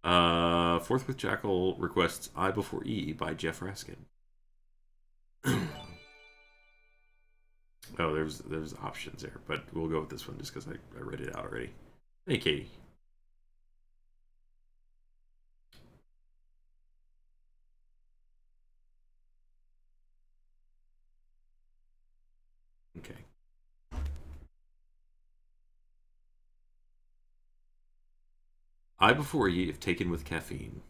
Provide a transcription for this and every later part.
Forthwith Jackal requests I Before E by Jeff Raskin. Oh, there's options there, but we'll go with this one just because I read it out already. Hey, Katie. Okay. I before E if taken with caffeine.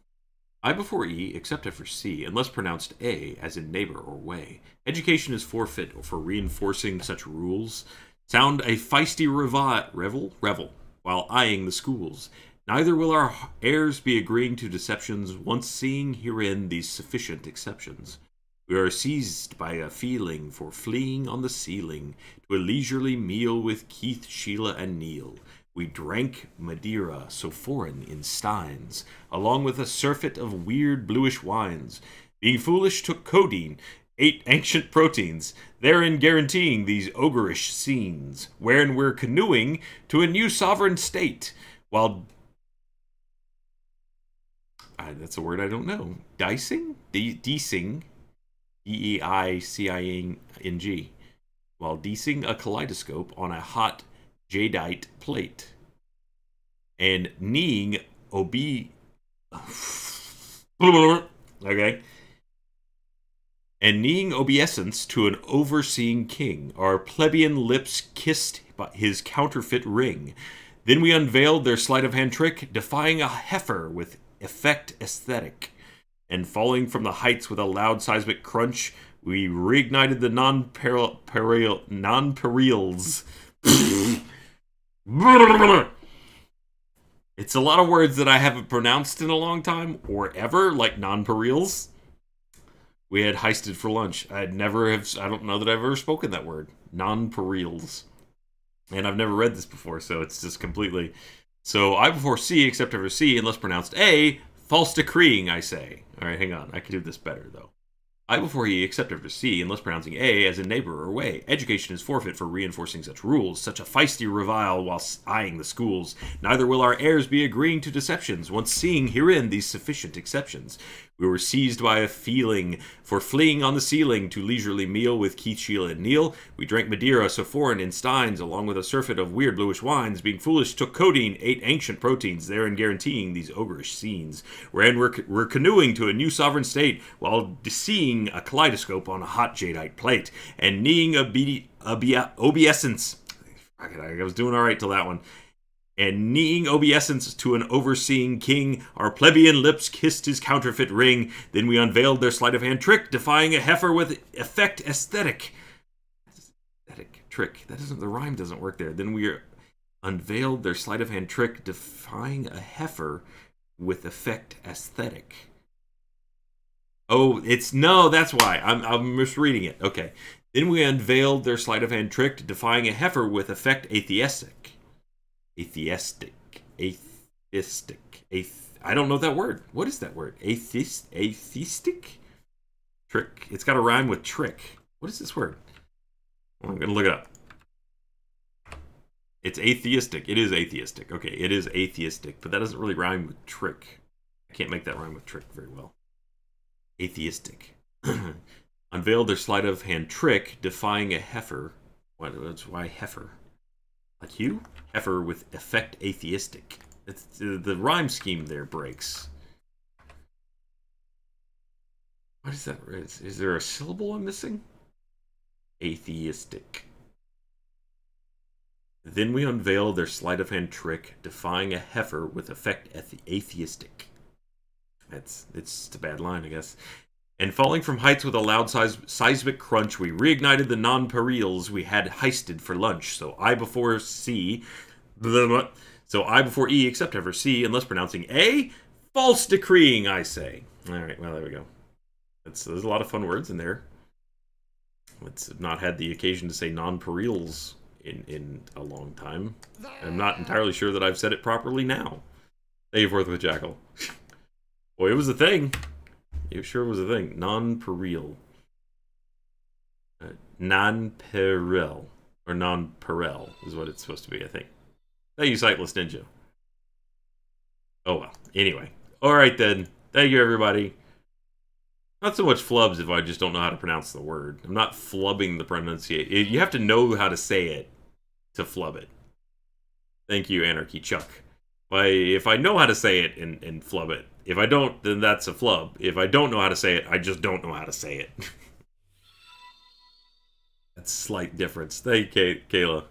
I before E, except after C, unless pronounced A, as in neighbor or way. Education is forfeit for reinforcing such rules. Sound a feisty revel, while eyeing the schools. Neither will our heirs be agreeing to deceptions, once seeing herein these sufficient exceptions. We are seized by a feeling for fleeing on the ceiling to a leisurely meal with Keith, Sheila, and Neil. We drank Madeira, so foreign in steins, along with a surfeit of weird bluish wines. Being foolish, took codeine, ate ancient proteins, therein guaranteeing these ogreish scenes, wherein we're canoeing to a new sovereign state, while... that's a word I don't know. Dicing? Deicing? D-E-I-C-I-N-G. While deicing a kaleidoscope on a hot jadeite plate. And kneeing okay. And kneeing obeisance to an overseeing king. Our plebeian lips kissed his counterfeit ring. Then we unveiled their sleight of hand trick, defying a heifer with effect aesthetic. And falling from the heights with a loud seismic crunch, we reignited the non-perils. It's a lot of words that I haven't pronounced in a long time, or ever, like non-perils. We had heisted for lunch. I don't know that I've ever spoken that word. Non-perils. And I've never read this before, so it's just completely... So, I before C, except after C, unless pronounced A, false decreeing, I say. Alright, hang on. I can do this better, though. I before E, except after C, unless pronouncing A as in neighbor or way. Education is forfeit for reinforcing such rules. Such a feisty revile while eyeing the schools. Neither will our heirs be agreeing to deceptions, once seeing herein these sufficient exceptions. We were seized by a feeling for fleeing on the ceiling to leisurely meal with Keith, Sheila, and Neil. We drank Madeira, so foreign in steins, along with a surfeit of weird bluish wines. Being foolish, took codeine, ate ancient proteins, therein guaranteeing these ogreish scenes, wherein we're canoeing to a new sovereign state, while seeing a kaleidoscope on a hot jadeite plate, and kneeing obeisance. I was doing alright till that one. And kneeing obeisance to an overseeing king, our plebeian lips kissed his counterfeit ring. Then we unveiled their sleight of hand trick, defying a heifer with effect aesthetic. Aesthetic trick. The rhyme doesn't work there. Then we unveiled their sleight of hand trick, defying a heifer with effect aesthetic. Oh, no, that's why. I'm misreading it. Okay. Then we unveiled their sleight of hand trick, defying a heifer with effect atheistic. Atheistic. I don't know that word. What is that word? Atheistic? Trick. It's got to rhyme with trick. What is this word? Well, I'm going to look it up. It's atheistic. It is atheistic. Okay, it is atheistic, but that doesn't really rhyme with trick. I can't make that rhyme with trick very well. Atheistic. Unveiled their sleight of hand trick, defying a heifer. Why heifer? Like you? Heifer with effect atheistic. The rhyme scheme there breaks. What is that? Is there a syllable I'm missing? Atheistic. Then we unveiled their sleight of hand trick, defying a heifer with effect atheistic. It's a bad line, I guess. And falling from heights with a loud seismic crunch, we reignited the non-perils we had heisted for lunch. So I before C, so I before E, except ever C, unless pronouncing A, false decreeing, I say. All right, well, there we go. There's a lot of fun words in there. It's not had the occasion to say non-perils in a long time. I'm not entirely sure that I've said it properly now. Thank you, Forthwith Jackal. Boy, it was a thing. It sure was a thing. Non-peril. Non-peril. Or non-peril is what it's supposed to be, I think. Thank you, Sightless Ninja. Oh well. Anyway. Alright then. Thank you, everybody. Not so much flubs if I just don't know how to pronounce the word. I'm not flubbing the pronunciation. You have to know how to say it to flub it. Thank you, Anarchy Chuck. If I know how to say it and flub it. If I don't, then that's a flub. If I don't know how to say it, I just don't know how to say it. That's a slight difference. Thank you, Kayla.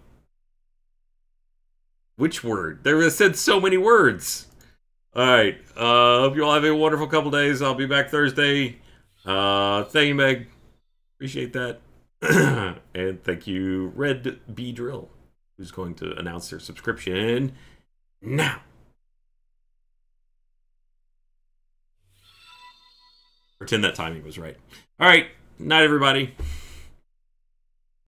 Which word? There said so many words. Alright, hope you all have a wonderful couple days. I'll be back Thursday. Thank you, Meg. Appreciate that. And thank you, Red B Drill, who's going to announce their subscription now. Pretend that timing was right. Alright, night, everybody.